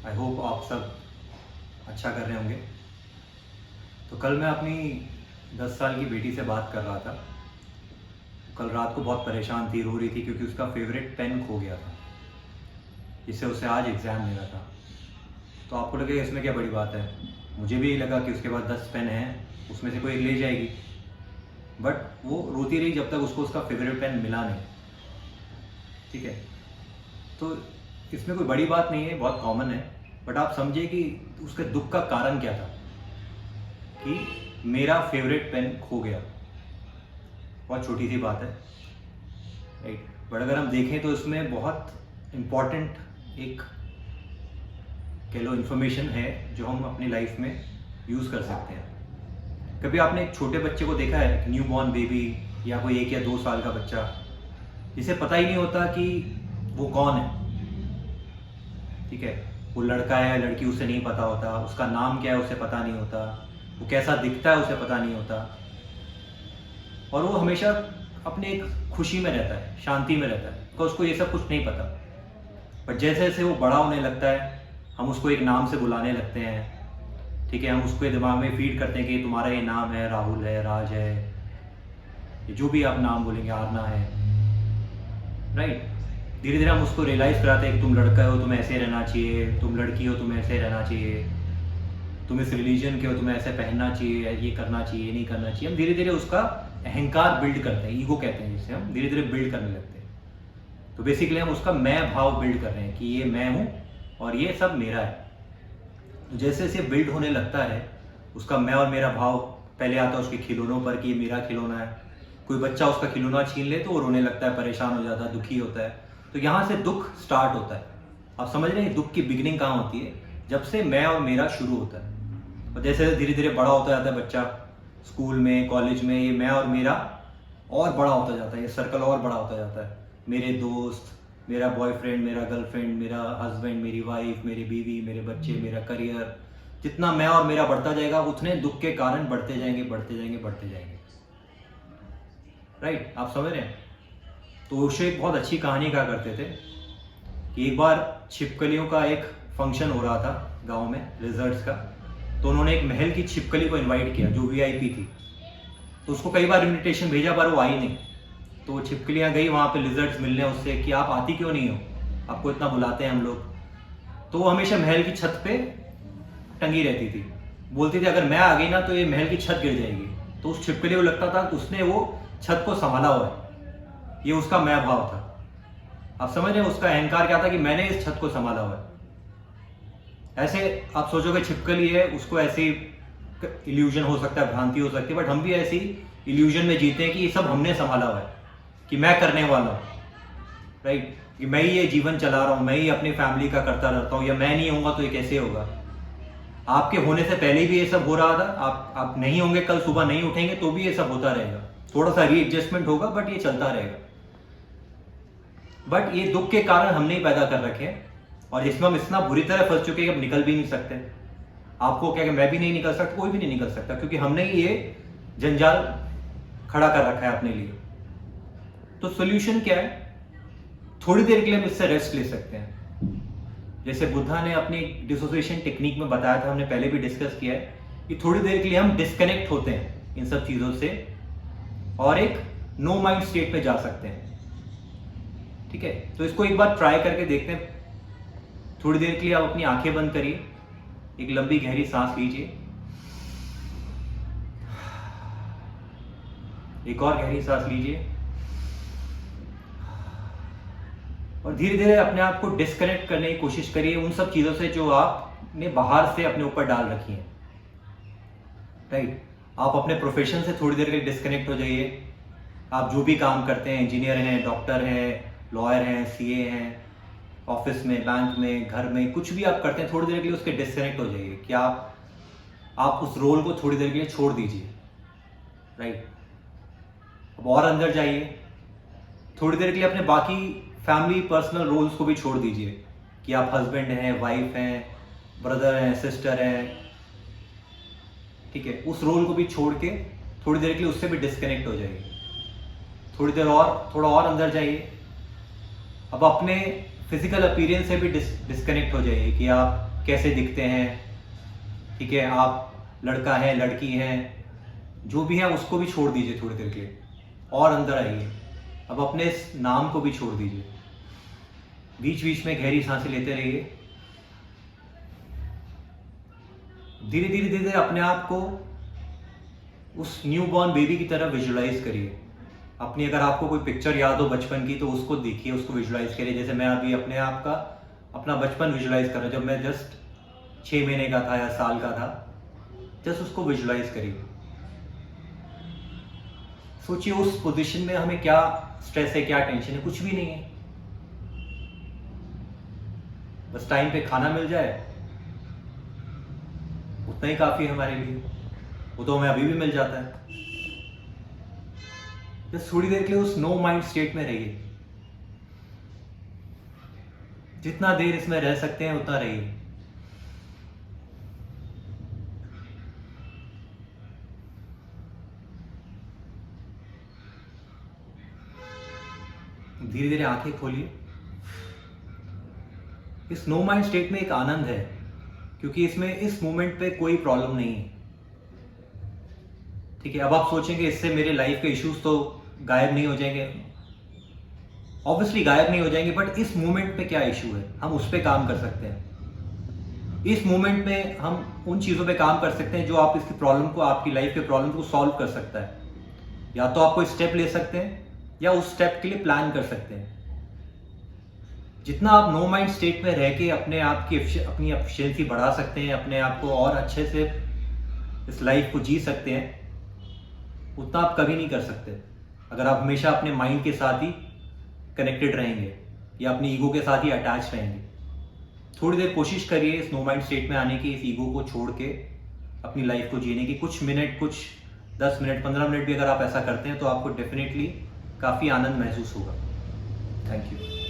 I hope आप सब अच्छा कर रहे होंगे। तो कल मैं अपनी 10 साल की बेटी से बात कर रहा था। कल रात को बहुत परेशान थी, रो रही थी क्योंकि उसका फेवरेट पेन खो गया था जिससे उसे आज एग्ज़ाम लेना था। तो आपको लगेगा इसमें क्या बड़ी बात है। मुझे भी लगा कि उसके पास 10 पेन हैं, उसमें से कोई एक ले जाएगी। बट वो रोती रही जब तक उसको उसका फेवरेट पेन मिला नहीं। ठीक है, तो इसमें कोई बड़ी बात नहीं है, बहुत कॉमन है। बट आप समझिए कि उसके दुख का कारण क्या था कि मेरा फेवरेट पेन खो गया। बहुत छोटी सी बात है, राइट। बट अगर हम देखें तो इसमें बहुत इम्पॉर्टेंट एक कह लो इन्फॉर्मेशन है जो हम अपनी लाइफ में यूज़ कर सकते हैं। कभी आपने एक छोटे बच्चे को देखा है, एक न्यू बॉर्न बेबी या कोई 1 या 2 साल का बच्चा, जिसे पता ही नहीं होता कि वो कौन है। ठीक है, वो लड़का है या लड़की उसे नहीं पता होता, उसका नाम क्या है उसे पता नहीं होता, वो कैसा दिखता है उसे पता नहीं होता, और वो हमेशा अपने एक खुशी में रहता है, शांति में रहता है, तो उसको ये सब कुछ नहीं पता। पर जैसे जैसे वो बड़ा होने लगता है, हम उसको एक नाम से बुलाने लगते हैं। ठीक है, हम उसको दिमाग में फीड करते हैं कि तुम्हारा ये नाम है, राहुल है, राज है, ये जो भी आप नाम बोलेंगे, आरना है, राइट। धीरे धीरे हम उसको रियलाइज़ कराते हैं कि तुम लड़का हो, तुम्हें ऐसे रहना चाहिए, तुम लड़की हो, तुम्हें ऐसे रहना चाहिए, तुम इस रिलीजन के हो, तुम्हें ऐसे पहनना चाहिए, ये करना चाहिए, ये नहीं करना चाहिए। हम धीरे धीरे उसका अहंकार बिल्ड करते हैं, ईगो कहते हैं जिसे, हम धीरे धीरे बिल्ड करने लगते हैं। तो बेसिकली हम उसका मैं भाव बिल्ड कर रहे हैं कि ये मैं हूँ और ये सब मेरा है। तो जैसे जैसे बिल्ड होने लगता है उसका मैं और मेरा भाव, पहले आता है उसके खिलौनों पर कि ये मेरा खिलौना है। कोई बच्चा उसका खिलौना छीन ले तो वो रोने लगता है, परेशान हो जाता है, दुखी होता है। तो यहाँ से दुख स्टार्ट होता है। आप समझ रहे हैं दुख की बिगिनिंग कहाँ होती है? जब से मैं और मेरा शुरू होता है। और जैसे धीरे धीरे बड़ा होता जाता है बच्चा, स्कूल में, कॉलेज में, ये मैं और मेरा और बड़ा होता जाता है, ये सर्कल और बड़ा होता जाता है। मेरे दोस्त, मेरा बॉयफ्रेंड, मेरा गर्लफ्रेंड, मेरा हस्बैंड, मेरी वाइफ, मेरी बीवी, मेरे बच्चे, मेरा करियर, जितना मैं और मेरा बढ़ता जाएगा उतने दुख के कारण बढ़ते जाएंगे, बढ़ते जाएंगे, बढ़ते जाएंगे। राइट, आप समझ रहे हैं? तो ओशो एक बहुत अच्छी कहानी कहा करते थे कि एक बार छिपकलियों का एक फंक्शन हो रहा था गांव में, रिजर्ट्स का। तो उन्होंने एक महल की छिपकली को इनवाइट किया जो वीआईपी थी। तो उसको कई बार इनविटेशन भेजा पर वो आई नहीं। तो वो छिपकलियाँ गई वहाँ पे लिजर्ट्स मिलने उससे कि आप आती क्यों नहीं हो, आपको इतना बुलाते हैं हम लोग। तो वो हमेशा महल की छत पे टंगी रहती थी, बोलती थी अगर मैं आ गई ना तो ये महल की छत गिर जाएगी। तो उस छिपकली को लगता था कि उसने वो छत को संभाला हुआ है, ये उसका मैं भाव था। आप समझ रहे हैं उसका अहंकार क्या था कि मैंने इस छत को संभाला हुआ है। ऐसे आप सोचोगे छिपकली है, उसको ऐसे इल्यूजन हो सकता है, भ्रांति हो सकती है, बट हम भी ऐसी इल्यूजन में जीते हैं कि ये सब हमने संभाला हुआ है, कि मैं करने वाला हूँ, राइट, कि मैं ही ये जीवन चला रहा हूँ, मैं ही अपनी फैमिली का करता रहता हूँ, या मैं नहीं होऊंगा तो ये कैसे होगा। आपके होने से पहले भी ये सब हो रहा था, आप नहीं होंगे, कल सुबह नहीं उठेंगे तो भी ये सब होता रहेगा। थोड़ा सा रीएडजस्टमेंट होगा बट ये चलता रहेगा। बट ये दुख के कारण हमने ही पैदा कर रखे हैं और इसमें हम इतना बुरी तरह फंस चुके हैं कि अब निकल भी नहीं सकते। आपको क्या, मैं भी नहीं निकल सकता, कोई भी नहीं निकल सकता, क्योंकि हमने ही ये जंजाल खड़ा कर रखा है अपने लिए। तो सोल्यूशन क्या है? थोड़ी देर के लिए हम इससे रेस्ट ले सकते हैं। जैसे बुद्धा ने अपनी डिसोसिएशन टेक्निक में बताया था, हमने पहले भी डिस्कस किया है, कि थोड़ी देर के लिए हम डिस्कनेक्ट होते हैं इन सब चीजों से और एक नो माइंड स्टेट में जा सकते हैं। ठीक है, तो इसको एक बार ट्राई करके देखते हैं। थोड़ी देर के लिए आप अपनी आंखें बंद करिए, एक लंबी गहरी सांस लीजिए, एक और गहरी सांस लीजिए, और धीरे धीरे अपने आप को डिस्कनेक्ट करने की कोशिश करिए उन सब चीजों से जो आपने बाहर से अपने ऊपर डाल रखी हैं। राइट, आप अपने प्रोफेशन से थोड़ी देर के लिए डिस्कनेक्ट हो जाइए। आप जो भी काम करते हैं, इंजीनियर हैं, डॉक्टर हैं, लॉयर हैं, सीए हैं, ऑफिस में, बैंक में, घर में, कुछ भी आप करते हैं, थोड़ी देर के लिए उसके डिस्कनेक्ट हो जाइए कि आप उस रोल को थोड़ी देर के लिए छोड़ दीजिए। राइट, अब और अंदर जाइए, थोड़ी देर के लिए अपने बाकी फैमिली पर्सनल रोल्स को भी छोड़ दीजिए कि आप हस्बैंड हैं, वाइफ हैं, ब्रदर हैं, सिस्टर हैं। ठीक है, उस रोल को भी छोड़ के थोड़ी देर के लिए उससे भी डिस्कनेक्ट हो जाइए। थोड़ी देर और, थोड़ा और अंदर जाइए। अब अपने फिजिकल अपीयरेंस से भी डिस्कनेक्ट हो जाइए कि आप कैसे दिखते हैं, ठीक है, आप लड़का है लड़की है, जो भी है उसको भी छोड़ दीजिए थोड़ी देर के लिए और अंदर आइए। अब अपने इस नाम को भी छोड़ दीजिए। बीच बीच में गहरी सांसें लेते रहिए। धीरे धीरे धीरे धीरे अपने आप को उस न्यू बॉर्न बेबी की तरह विजुलाइज करिए। अपनी अगर आपको कोई पिक्चर याद हो बचपन की तो उसको देखिए, उसको विजुलाइज करिए। जैसे मैं अभी अपने आप का अपना बचपन विजुलाइज कर रहा हूँ, जब मैं जस्ट 6 महीने का था या साल का था। जस्ट उसको विजुलाइज करिए। सोचिए उस पोजीशन में हमें क्या स्ट्रेस है, क्या टेंशन है, कुछ भी नहीं है। बस टाइम पे खाना मिल जाए उतना ही काफी है हमारे लिए। वो तो हमें अभी भी मिल जाता है। बस थोड़ी देर के लिए उस नो माइंड स्टेट में रहिए। जितना देर इसमें रह सकते हैं उतना रहिए। धीरे धीरे आंखें खोलिए। इस नो माइंड स्टेट में एक आनंद है, क्योंकि इसमें इस मोमेंट पे कोई प्रॉब्लम नहीं है। ठीक है, अब आप सोचेंगे इससे मेरे लाइफ के इश्यूज तो गायब नहीं हो जाएंगे। ऑब्वियसली गायब नहीं हो जाएंगे, बट इस मोमेंट पे क्या इशू है हम उस पर काम कर सकते हैं। इस मोमेंट में हम उन चीज़ों पे काम कर सकते हैं जो आप इसकी प्रॉब्लम को, आपकी लाइफ के प्रॉब्लम को सॉल्व कर सकता है। या तो आप कोई स्टेप ले सकते हैं या उस स्टेप के लिए प्लान कर सकते हैं। जितना आप नो माइंड स्टेट में रह के अपने आप की अपनी एफिशिएंसी बढ़ा सकते हैं, अपने आप को और अच्छे से इस लाइफ को जी सकते हैं, उतना आप कभी नहीं कर सकते अगर आप हमेशा अपने माइंड के साथ ही कनेक्टेड रहेंगे या अपनी ईगो के साथ ही अटैच रहेंगे। थोड़ी देर कोशिश करिए इस नो माइंड स्टेट में आने की, इस ईगो को छोड़ के अपनी लाइफ को जीने की। कुछ मिनट, कुछ 10 मिनट, 15 मिनट भी अगर आप ऐसा करते हैं तो आपको डेफिनेटली काफ़ी आनंद महसूस होगा। Thank you.